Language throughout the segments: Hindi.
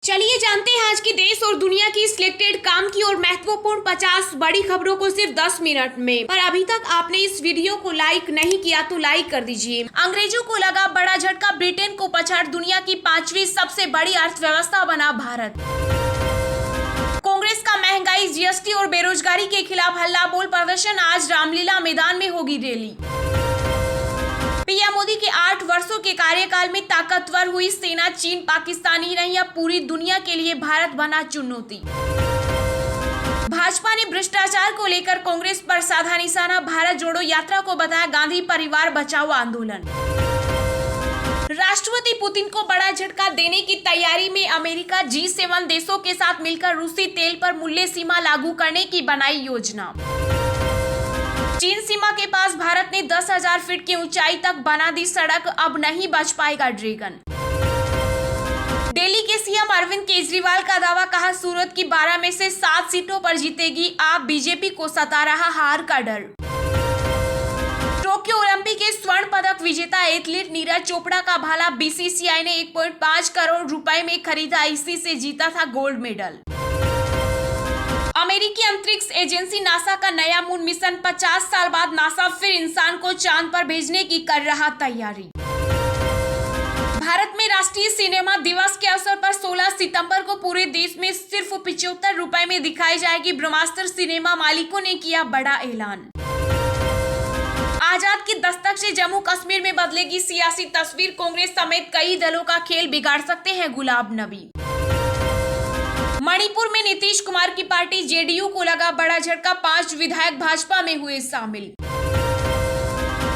चलिए जानते हैं आज की देश और दुनिया की सिलेक्टेड काम की और महत्वपूर्ण 50 बड़ी खबरों को सिर्फ 10 मिनट में। पर अभी तक आपने इस वीडियो को लाइक नहीं किया तो लाइक कर दीजिए। अंग्रेजों को लगा बड़ा झटका, ब्रिटेन को पछाड़ दुनिया की 5वीं सबसे बड़ी अर्थव्यवस्था बना भारत। कांग्रेस का महंगाई, जीएसटी और बेरोजगारी के खिलाफ हल्ला बोल प्रदर्शन, आज रामलीला मैदान में होगी रैली। पीएम मोदी के 8 वर्षों के कार्यकाल में ताकतवर हुई सेना, चीन पाकिस्तान ही नहीं अब पूरी दुनिया के लिए भारत बना चुनौती। भाजपा ने भ्रष्टाचार को लेकर कांग्रेस पर साधा निशाना, भारत जोड़ो यात्रा को बताया गांधी परिवार बचाओ आंदोलन। राष्ट्रपति पुतिन को बड़ा झटका देने की तैयारी में अमेरिका, G7 देशों के साथ मिलकर रूसी तेल पर मूल्य सीमा लागू करने की बनाई योजना। चीन सीमा के पास भारत ने 10,000 फीट की ऊंचाई तक बना दी सड़क, अब नहीं बच पाएगा ड्रैगन। दिल्ली के सीएम अरविंद केजरीवाल का दावा, कहा सूरत की 12 में से 7 सीटों पर जीतेगी आप, बीजेपी को सता रहा हार का डर। टोक्यो ओलंपिक के स्वर्ण पदक विजेता एथलीट नीरज चोपड़ा का भाला, बीसीसीआई ने 1.5 करोड़ रुपए में खरीदा, इसी से जीता था गोल्ड मेडल। अमेरिकी अंतरिक्ष एजेंसी नासा का नया मून मिशन, 50 साल बाद नासा फिर इंसान को चांद पर भेजने की कर रहा तैयारी। भारत में राष्ट्रीय सिनेमा दिवस के अवसर पर 16 सितंबर को पूरे देश में सिर्फ 75 रुपए में दिखाई जाएगी ब्रह्मास्त्र सिनेमा, मालिकों ने किया बड़ा ऐलान। आजाद की दस्तक से जम्मू कश्मीर में बदलेगी सियासी तस्वीर, कांग्रेस समेत कई दलों का खेल बिगाड़ सकते हैं गुलाब नबी। मणिपुर में नीतीश कुमार की पार्टी जेडीयू को लगा बड़ा झटका, 5 विधायक भाजपा में हुए शामिल।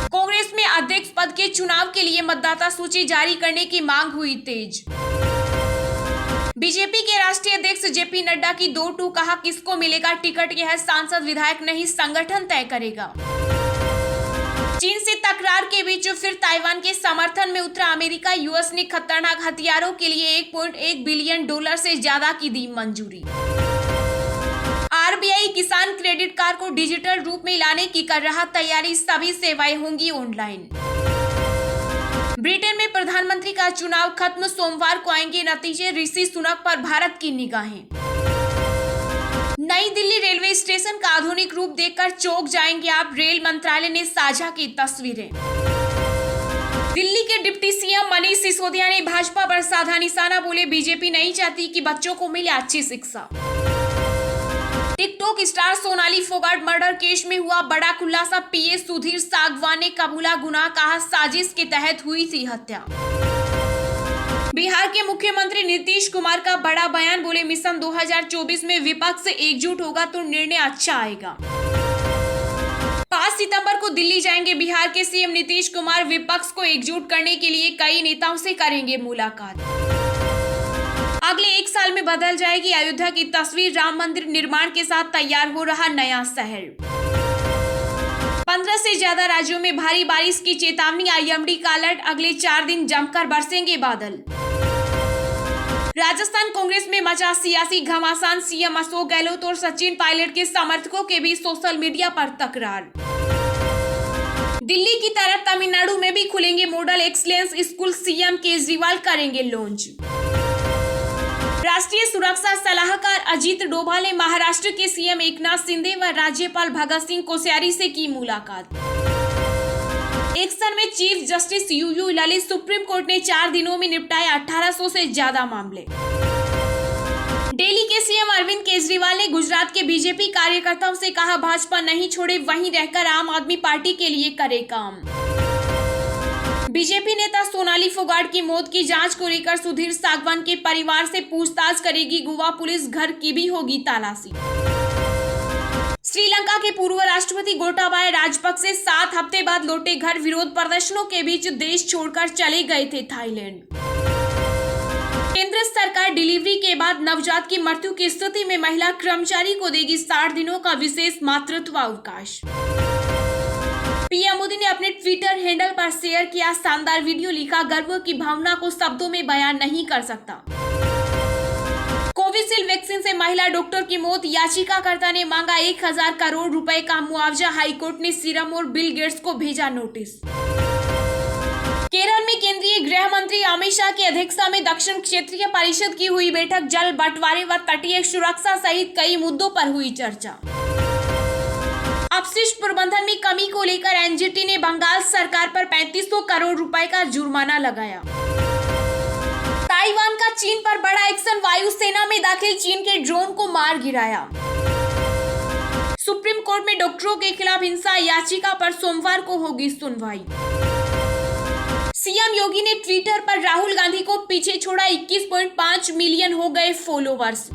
कांग्रेस में अध्यक्ष पद के चुनाव के लिए मतदाता सूची जारी करने की मांग हुई तेज। बीजेपी के राष्ट्रीय अध्यक्ष जेपी नड्डा की 2-2, कहा किसको मिलेगा टिकट, यह सांसद विधायक नहीं संगठन तय करेगा। चीन से तकरार के बीच फिर ताइवान के समर्थन में उतरा अमेरिका, यूएस ने खतरनाक हथियारों के लिए $1.1 बिलियन से ज्यादा की दी मंजूरी। आरबीआई किसान क्रेडिट कार्ड को डिजिटल रूप में लाने की कर रहा तैयारी, सभी सेवाएं होंगी ऑनलाइन। ब्रिटेन में प्रधानमंत्री का चुनाव खत्म, सोमवार को आएंगे नतीजे, ऋषि सुनक पर भारत की निगाहें। नई दिल्ली रेलवे स्टेशन का आधुनिक रूप देखकर चौंक जाएंगे आप, रेल मंत्रालय ने साझा की तस्वीरें। दिल्ली के डिप्टी सीएम मनीष सिसोदिया ने भाजपा पर साधा निशाना, बोले बीजेपी नहीं चाहती कि बच्चों को मिले अच्छी शिक्षा। TikTok star Sonali Phogat murder case में हुआ बड़ा खुलासा, पीए सुधीर सागवान ने कबूला गुनाह, कहा साजिश के तहत हुई थी हत्या। बिहार के मुख्यमंत्री नीतीश कुमार का बड़ा बयान, बोले मिशन 2024 में विपक्ष एकजुट होगा तो निर्णय अच्छा आएगा। 5 सितंबर को दिल्ली जाएंगे बिहार के सीएम नीतीश कुमार, विपक्ष को एकजुट करने के लिए कई नेताओं से करेंगे मुलाकात। अगले 1 साल में बदल जाएगी अयोध्या की तस्वीर, राम मंदिर निर्माण के साथ तैयार हो रहा नया शहर। 15 से ज्यादा राज्यों में भारी बारिश की चेतावनी, आईएमडी का अलर्ट, अगले 4 दिन जमकर बरसेंगे बादल। राजस्थान कांग्रेस में मचा सियासी घमासान, सीएम अशोक गहलोत और सचिन पायलट के समर्थकों के बीच सोशल मीडिया पर तकरार। दिल्ली की तरह तमिलनाडु में भी खुलेंगे model excellence school, CM Kejriwal करेंगे लॉन्च। राष्ट्रीय सुरक्षा सलाहकार अजीत डोभाल ने महाराष्ट्र के सीएम एकनाथ शिंदे व राज्यपाल भगत सिंह कोश्यारी से की मुलाकात। एक्शन में chief justice U U Lalit, Supreme Court ने 4 दिनों में निपटाए 1800 से ज्यादा मामले। दिल्ली के सीएम अरविंद केजरीवाल ने गुजरात के बीजेपी कार्यकर्ताओं से कहा भाजपा नहीं छोड़े, वहीं रहकर आम आदमी पार्टी के लिए करे काम। बीजेपी नेता सोनाली फोगाट की मौत की जांच को लेकर सुधीर सागवान के परिवार से पूछताछ करेगी गोवा पुलिस, घर की भी होगी तलाशी। श्रीलंका के पूर्व राष्ट्रपति गोटाबाया राजपक्षे 7 हफ्ते बाद लौटे घर, विरोध प्रदर्शनों के बीच देश छोड़कर चले गए थे थाईलैंड। केंद्र सरकार डिलीवरी के बाद नवजात की मृत्यु की स्थिति में महिला कर्मचारी को देगी 60 दिनों का विशेष मातृत्व अवकाश। पीएम मोदी ने अपने ट्विटर हैंडल पर शेयर किया शानदार वीडियो, लिखा गर्व की भावना को शब्दों में बयान नहीं कर सकता। कोविशील्ड वैक्सीन से महिला डॉक्टर की मौत, याचिकाकर्ता ने मांगा 1000 करोड़ रुपए का मुआवजा, हाईकोर्ट ने सीरम और बिल गेट्स को भेजा नोटिस। केरल में केंद्रीय गृह मंत्री अमित शाह की अध्यक्षता में दक्षिण क्षेत्रीय परिषद की हुई बैठक। जल बंटवारे व तटीय सुरक्षा सहित कई मुद्दों पर हुई चर्चा। अपशिष्ट प्रबंधन में कमी को लेकर एनजीटी ने बंगाल सरकार पर 3500 करोड़ रुपए का जुर्माना लगाया। ताइवान का चीन पर बड़ा एक्शन, वायुसेना में दाखिल चीन के ड्रोन को मार गिराया। सुप्रीम कोर्ट में डॉक्टरों के खिलाफ हिंसा याचिका पर सोमवार को होगी सुनवाई। सीएम योगी ने ट्विटर पर राहुल गांधी को पीछे छोड़ा, 21.5 मिलियन हो गए फॉलोवर्स।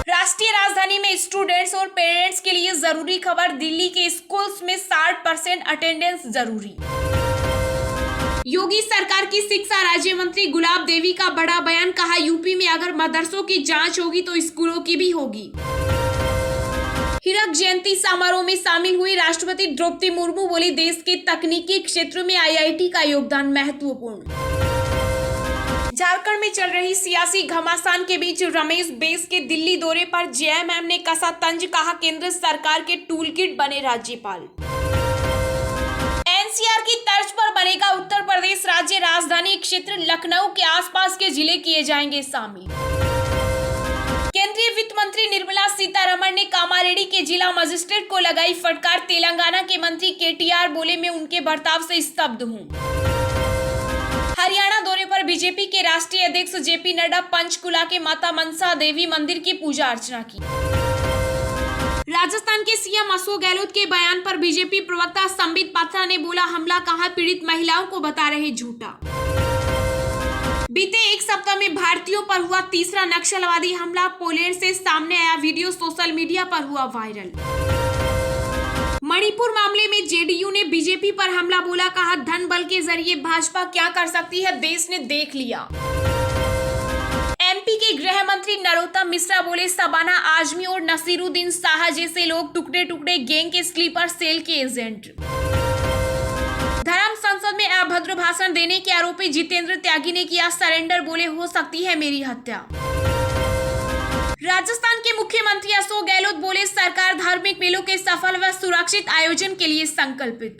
राष्ट्रीय राजधानी में स्टूडेंट्स और पेरेंट्स के लिए जरूरी खबर, दिल्ली के स्कूल्स में 60% अटेंडेंस जरूरी। योगी सरकार की शिक्षा राज्य मंत्री गुलाब देवी का बड़ा बयान, कहा यूपी में अगर मदरसों की जांच होगी तो स्कूलों की भी होगी। हीरक जयंती समारोह में शामिल हुई राष्ट्रपति द्रौपदी मुर्मू, बोली देश के तकनीकी क्षेत्र में आईआईटी का योगदान महत्वपूर्ण। झारखंड में चल रही सियासी घमासान के बीच रमेश बैस के दिल्ली दौरे पर जेएमएम ने कसा तंज, कहा केंद्र सरकार के टूल किट बने राज्यपाल। एनसीआर की तर्ज पर बनेगा उत्तर प्रदेश राज्य राजधानी क्षेत्र, लखनऊ के आसपास के जिले किए जाएंगे शामिल। केंद्रीय वित्त मंत्री निर्मला सीतारमण ने कामारेड्डी के जिला मजिस्ट्रेट को लगाई फटकार। तेलंगाना के मंत्री केटीआर बोले, मैं उनके बर्ताव से स्तब्ध हूं। हरियाणा दौरे पर बीजेपी के राष्ट्रीय अध्यक्ष जेपी नड्डा पंचकुला के माता मनसा देवी मंदिर की पूजा अर्चना की। राजस्थान के सीएम अशोक गहलोत के बयान पर बीजेपी प्रवक्ता संबित पात्रा ने बोला, हमला कहा पीड़ित महिलाओं को बता रहे झूठा। बीते एक सप्ताह में भारतीयों पर हुआ तीसरा नक्सलवादी हमला, पोलैंड से सामने आया वीडियो सोशल मीडिया पर हुआ वायरल। मणिपुर मामले में जेडीयू ने बीजेपी पर हमला बोला, कहा धन बल के जरिए भाजपा क्या कर सकती है देश ने देख लिया। एमपी के गृह मंत्री नरोत्तम मिश्रा बोले, शबाना आजमी और नसीरुद्दीन शाह जैसे लोग टुकड़े टुकड़े गैंग के स्लीपर सेल के एजेंट। धर्म संसद में अभद्र भाषण देने के आरोपी जितेंद्र त्यागी ने किया सरेंडर, बोले हो सकती है मेरी हत्या। राजस्थान के मुख्यमंत्री अशोक गहलोत बोले, सरकार धार्मिक मेलों के सफल व सुरक्षित आयोजन के लिए संकल्पित।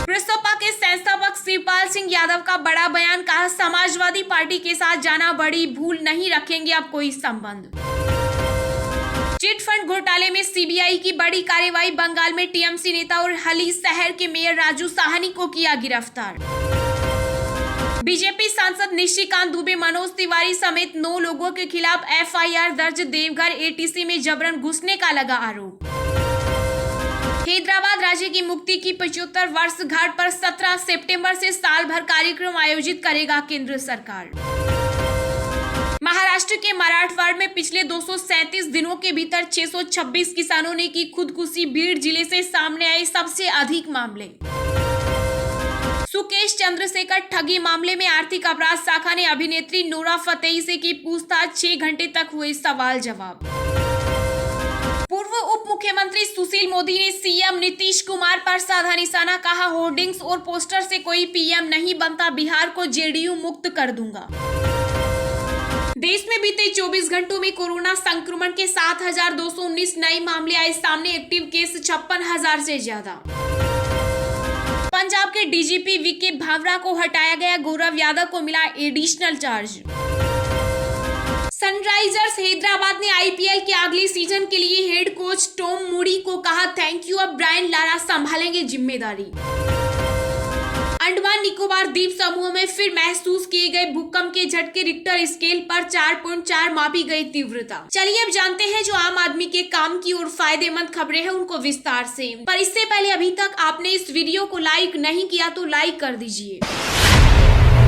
प्रसपा के संस्थापक शिवपाल सिंह यादव का बड़ा बयान, कहा समाजवादी पार्टी के साथ जाना बड़ी भूल, नहीं रखेंगे अब कोई संबंध। चिट फंड घोटाले में सीबीआई की बड़ी कार्रवाई, बंगाल में टीएमसी नेता और हली शहर के मेयर राजू साहनी को किया गिरफ्तार। बीजेपी सांसद निशिकांत दुबे, मनोज तिवारी समेत 9 लोगों के खिलाफ एफआईआर दर्ज, देवघर एटीसी में जबरन घुसने का लगा आरोप। हैदराबाद राज्य की मुक्ति की 75 वर्षगांठ पर 17 सितंबर से साल भर कार्यक्रम आयोजित करेगा केंद्र सरकार। महाराष्ट्र के मराठवाड़ में पिछले 237 दिनों के भीतर 626 किसानों ने की खुदकुशी, भीड़ जिले से सामने आए सबसे अधिक मामले। सुकेश चंद्रशेखर ठगी मामले में आर्थिक अपराध शाखा ने अभिनेत्री नोरा फतेही से की पूछताछ, 6 घंटे तक हुए सवाल जवाब। पूर्व उप मुख्यमंत्री सुशील मोदी ने सीएम नीतीश कुमार पर साधा निशाना, कहा होर्डिंग्स और पोस्टर से कोई पीएम नहीं बनता, बिहार को जेडीयू मुक्त कर दूंगा। देश में बीते 24 घंटों में कोरोना संक्रमण के 7,219 नए मामले आए सामने, एक्टिव केस 56,000 से ज्यादा। पंजाब के डीजीपी वीके भावरा को हटाया गया, गौरव यादव को मिला एडिशनल चार्ज। सनराइजर्स हैदराबाद ने आईपीएल के अगली सीजन के लिए हेड कोच टॉम मूडी को कहा थैंक यू, अब ब्रायन लारा संभालेंगे जिम्मेदारी। अंडमान निकोबार द्वीप समूह में फिर महसूस किए गए भूकंप के झटके, रिक्टर स्केल पर 4.4 मापी गई तीव्रता। चलिए अब जानते हैं जो आम आदमी के काम की और फायदेमंद खबरें हैं उनको विस्तार से। पर इससे पहले अभी तक आपने इस वीडियो को लाइक नहीं किया तो लाइक कर दीजिए।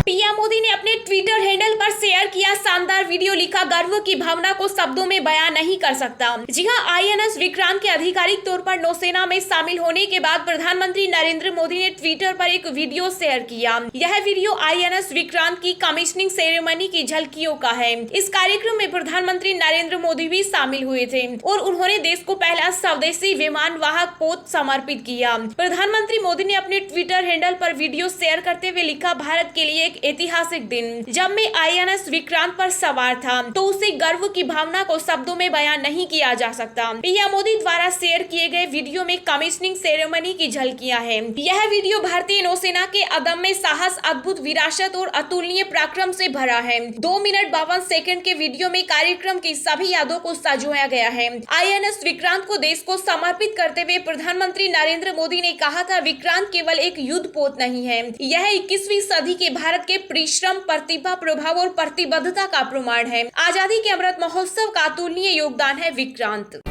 पीएम मोदी ने अपने ट्विटर हैंडल पर शेयर किया शानदार वीडियो, लिखा गर्व की भावना को शब्दों में बयान नहीं कर सकता। जी हां, आईएनएस विक्रांत के आधिकारिक तौर पर नौसेना में शामिल होने के बाद प्रधानमंत्री नरेंद्र मोदी ने ट्विटर पर एक वीडियो शेयर किया। यह वीडियो आईएनएस विक्रांत की कमीशनिंग सेरेमनी की झलकियों का है। इस कार्यक्रम में प्रधानमंत्री नरेंद्र मोदी भी शामिल हुए थे और उन्होंने देश को पहला स्वदेशी विमान वाहक पोत समर्पित किया। प्रधानमंत्री मोदी ने अपने ट्विटर हैंडल पर वीडियो शेयर करते हुए लिखा, भारत के लिए एक ऐतिहासिक दिन जब मैं आईएनएस विक्रांत पर सवार था तो उसे गर्व की भावना को शब्दों में बयान नहीं किया जा सकता। पीएम मोदी द्वारा शेयर किए गए वीडियो में कमिश्निंग सेरेमनी की झलकियां हैं। यह वीडियो भारतीय नौसेना के अदम्य साहस, अद्भुत विरासत और अतुलनीय पराक्रम से भरा है। 2 मिनट 52 सेकंड के वीडियो में कार्यक्रम की सभी यादों को संजोया गया है। आईएनएस विक्रांत को देश को समर्पित करते हुए प्रधानमंत्री नरेंद्र मोदी ने कहा था, विक्रांत केवल एक युद्धपोत नहीं है, यह 21वीं सदी के भारत के परिश्रम, प्रतिभा, प्रभाव और प्रतिबद्धता का प्रमाण है। आजादी के अमृत महोत्सव का अतुलनीय योगदान है विक्रांत।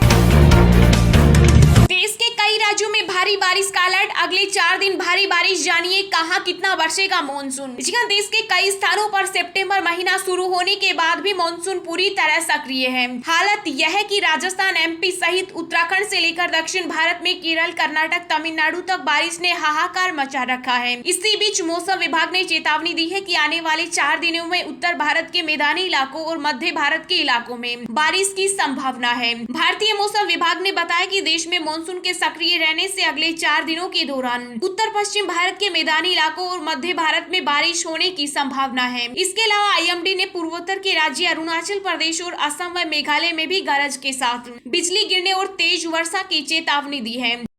देश के कई राज्यों में भारी बारिश का अलर्ट, अगले 4 दिन भारी बारिश, जानिए कहां कितना बरसेगा मानसून। जी हां, देश के कई स्थानों पर सितंबर महीना शुरू होने के बाद भी मानसून पूरी तरह सक्रिय है। हालत यह है कि राजस्थान, एमपी सहित उत्तराखंड से लेकर दक्षिण भारत में केरल, कर्नाटक, तमिलनाडु तक बारिश ने हाहाकार मचा रखा है। इसी बीच मौसम विभाग ने चेतावनी दी है कि आने वाले 4 दिनों में उत्तर भारत के मैदानी इलाकों और मध्य भारत के इलाकों में बारिश की संभावना है। भारतीय मौसम विभाग ने बताया कि देश में मानसून के सक्रिय रहने से अगले 4 दिनों के दौरान उत्तर पश्चिम भारत के मैदानी इलाकों और मध्य भारत में बारिश होने की संभावना है। इसके अलावा आईएमडी ने पूर्वोत्तर के राज्य अरुणाचल प्रदेश और असम व मेघालय में भी गरज के साथ बिजली गिरने और तेज वर्षा की चेतावनी दी है।